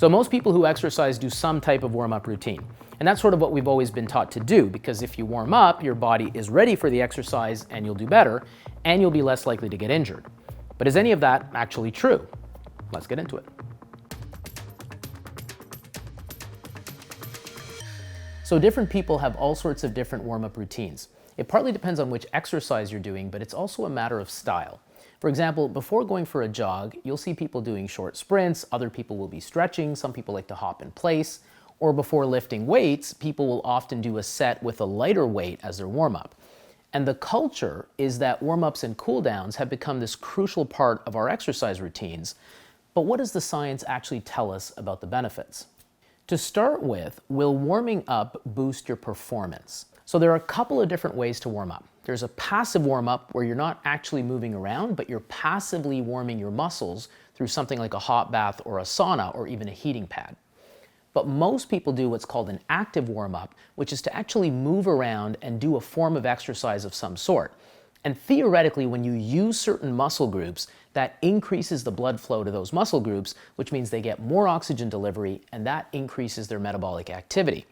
So most people who exercise do some type of warm-up routine. And that's sort of what we've always been taught to do, because if you warm up, your body is ready for the exercise and you'll do better, and you'll be less likely to get injured. But is any of that actually true? Let's get into it. So different people have all sorts of different warm-up routines. It partly depends on which exercise you're doing, but it's also a matter of style. For example, before going for a jog, you'll see people doing short sprints, other people will be stretching, some people like to hop in place, or before lifting weights, people will often do a set with a lighter weight as their warm-up. And the culture is that warm-ups and cool-downs have become this crucial part of our exercise routines, but what does the science actually tell us about the benefits? To start with, will warming up boost your performance? So there are a couple of different ways to warm up. There's a passive warm-up where you're not actually moving around, but you're passively warming your muscles through something like a hot bath or a sauna or even a heating pad. But most people do what's called an active warm-up, which is to actually move around and do a form of exercise of some sort. And theoretically, when you use certain muscle groups, that increases the blood flow to those muscle groups, which means they get more oxygen delivery, and that increases their metabolic activity.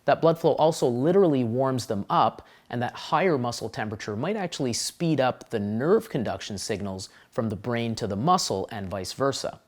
That blood flow also literally warms them up, and that higher muscle temperature might actually speed up the nerve conduction signals from the brain to the muscle and vice versa.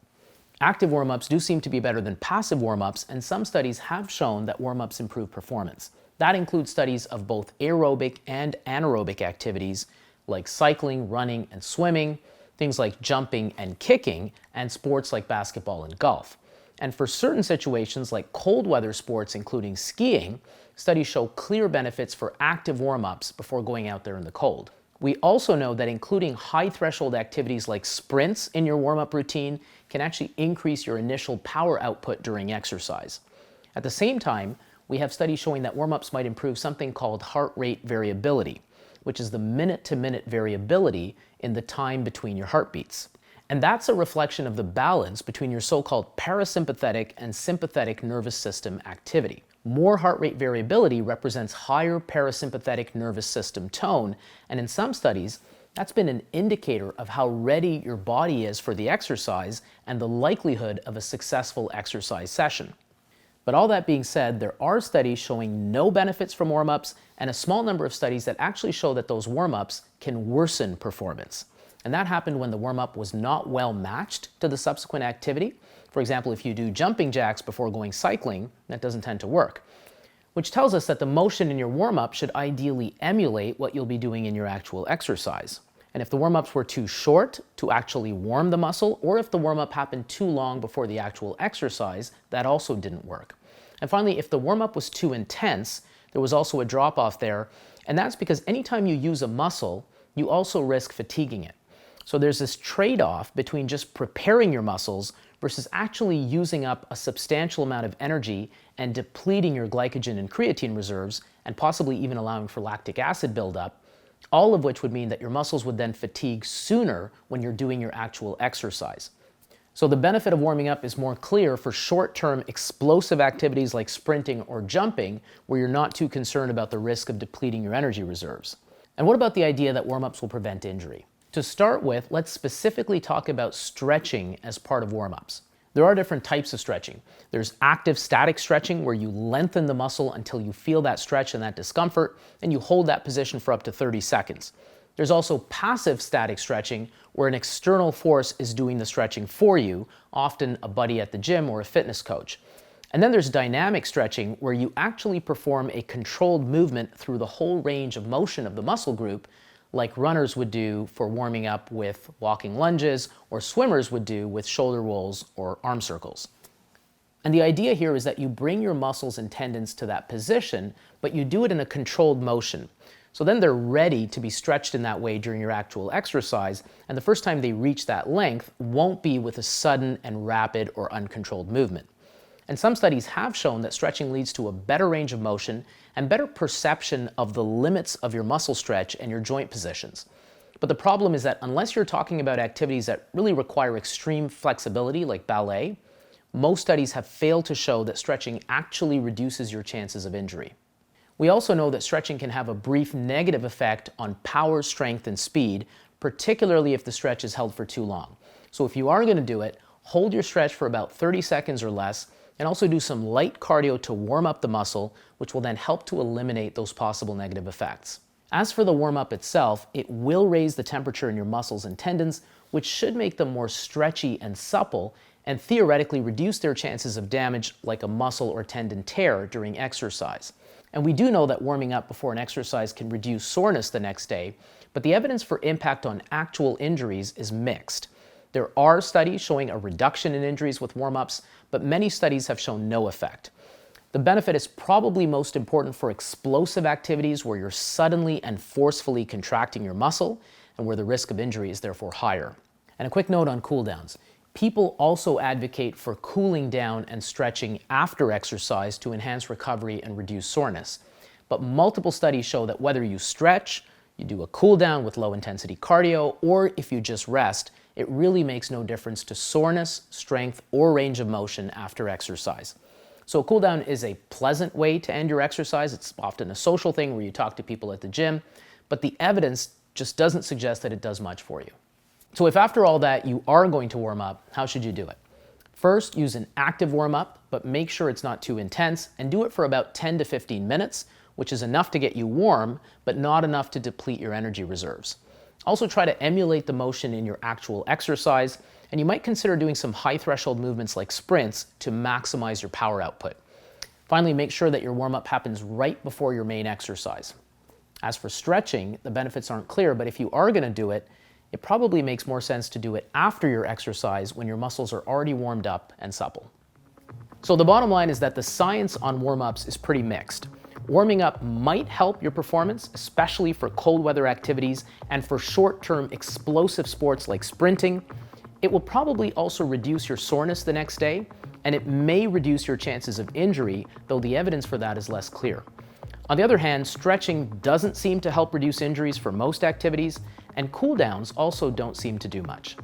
Active warm-ups do seem to be better than passive warm-ups, and some studies have shown that warm-ups improve performance. That includes studies of both aerobic and anaerobic activities like cycling, running, and swimming, things like jumping and kicking, and sports like basketball and golf. And for certain situations like cold weather sports, including skiing, studies show clear benefits for active warm-ups before going out there in the cold. We also know that including high threshold activities like sprints in your warm-up routine can actually increase your initial power output during exercise. At the same time, we have studies showing that warm-ups might improve something called heart rate variability, which is the minute-to-minute variability in the time between your heartbeats. And that's a reflection of the balance between your so-called parasympathetic and sympathetic nervous system activity. More heart rate variability represents higher parasympathetic nervous system tone, and in some studies, that's been an indicator of how ready your body is for the exercise and the likelihood of a successful exercise session. But all that being said, there are studies showing no benefits from warm-ups and a small number of studies that actually show that those warm-ups can worsen performance. And that happened when the warm-up was not well matched to the subsequent activity. For example, if you do jumping jacks before going cycling, that doesn't tend to work. Which tells us that the motion in your warm-up should ideally emulate what you'll be doing in your actual exercise. And if the warm-ups were too short to actually warm the muscle, or if the warm-up happened too long before the actual exercise, that also didn't work. And finally, if the warm-up was too intense, there was also a drop-off there, and that's because anytime you use a muscle, you also risk fatiguing it. So there's this trade-off between just preparing your muscles versus actually using up a substantial amount of energy and depleting your glycogen and creatine reserves, and possibly even allowing for lactic acid buildup, all of which would mean that your muscles would then fatigue sooner when you're doing your actual exercise. So the benefit of warming up is more clear for short-term explosive activities like sprinting or jumping, where you're not too concerned about the risk of depleting your energy reserves. And what about the idea that warm-ups will prevent injury? To start with, let's specifically talk about stretching as part of warm-ups. There are different types of stretching. There's active static stretching, where you lengthen the muscle until you feel that stretch and that discomfort, and you hold that position for up to 30 seconds. There's also passive static stretching, where an external force is doing the stretching for you, often a buddy at the gym or a fitness coach. And then there's dynamic stretching, where you actually perform a controlled movement through the whole range of motion of the muscle group, like runners would do for warming up with walking lunges, or swimmers would do with shoulder rolls or arm circles. And the idea here is that you bring your muscles and tendons to that position, but you do it in a controlled motion. So then they're ready to be stretched in that way during your actual exercise, and the first time they reach that length won't be with a sudden and rapid or uncontrolled movement. And some studies have shown that stretching leads to a better range of motion and better perception of the limits of your muscle stretch and your joint positions. But the problem is that unless you're talking about activities that really require extreme flexibility, like ballet, most studies have failed to show that stretching actually reduces your chances of injury. We also know that stretching can have a brief negative effect on power, strength, and speed, particularly if the stretch is held for too long. So if you are going to do it, hold your stretch for about 30 seconds or less, and also do some light cardio to warm up the muscle, which will then help to eliminate those possible negative effects. As for the warm-up itself, it will raise the temperature in your muscles and tendons, which should make them more stretchy and supple, and theoretically reduce their chances of damage like a muscle or tendon tear during exercise. And we do know that warming up before an exercise can reduce soreness the next day, but the evidence for impact on actual injuries is mixed. There are studies showing a reduction in injuries with warm-ups, but many studies have shown no effect. The benefit is probably most important for explosive activities where you're suddenly and forcefully contracting your muscle and where the risk of injury is therefore higher. And a quick note on cooldowns. People also advocate for cooling down and stretching after exercise to enhance recovery and reduce soreness. But multiple studies show that whether you stretch, you do a cool down with low intensity cardio, or if you just rest, it really makes no difference to soreness, strength, or range of motion after exercise. So a cool down is a pleasant way to end your exercise. It's often a social thing where you talk to people at the gym, but the evidence just doesn't suggest that it does much for you. So if after all that you are going to warm up, how should you do it? First, use an active warm up, but make sure it's not too intense, and do it for about 10 to 15 minutes, which is enough to get you warm, but not enough to deplete your energy reserves. Also try to emulate the motion in your actual exercise, and you might consider doing some high threshold movements like sprints to maximize your power output. Finally, make sure that your warm-up happens right before your main exercise. As for stretching, the benefits aren't clear, but if you are going to do it, it probably makes more sense to do it after your exercise when your muscles are already warmed up and supple. So the bottom line is that the science on warm-ups is pretty mixed. Warming up might help your performance, especially for cold weather activities and for short-term explosive sports like sprinting. It will probably also reduce your soreness the next day, and it may reduce your chances of injury, though the evidence for that is less clear. On the other hand, stretching doesn't seem to help reduce injuries for most activities, and cool downs also don't seem to do much.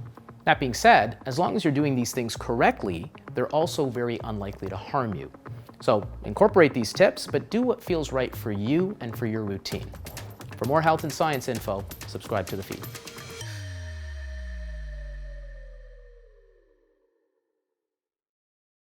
That being said, as long as you're doing these things correctly, they're also very unlikely to harm you. So incorporate these tips, but do what feels right for you and for your routine. For more health and science info, subscribe to the feed.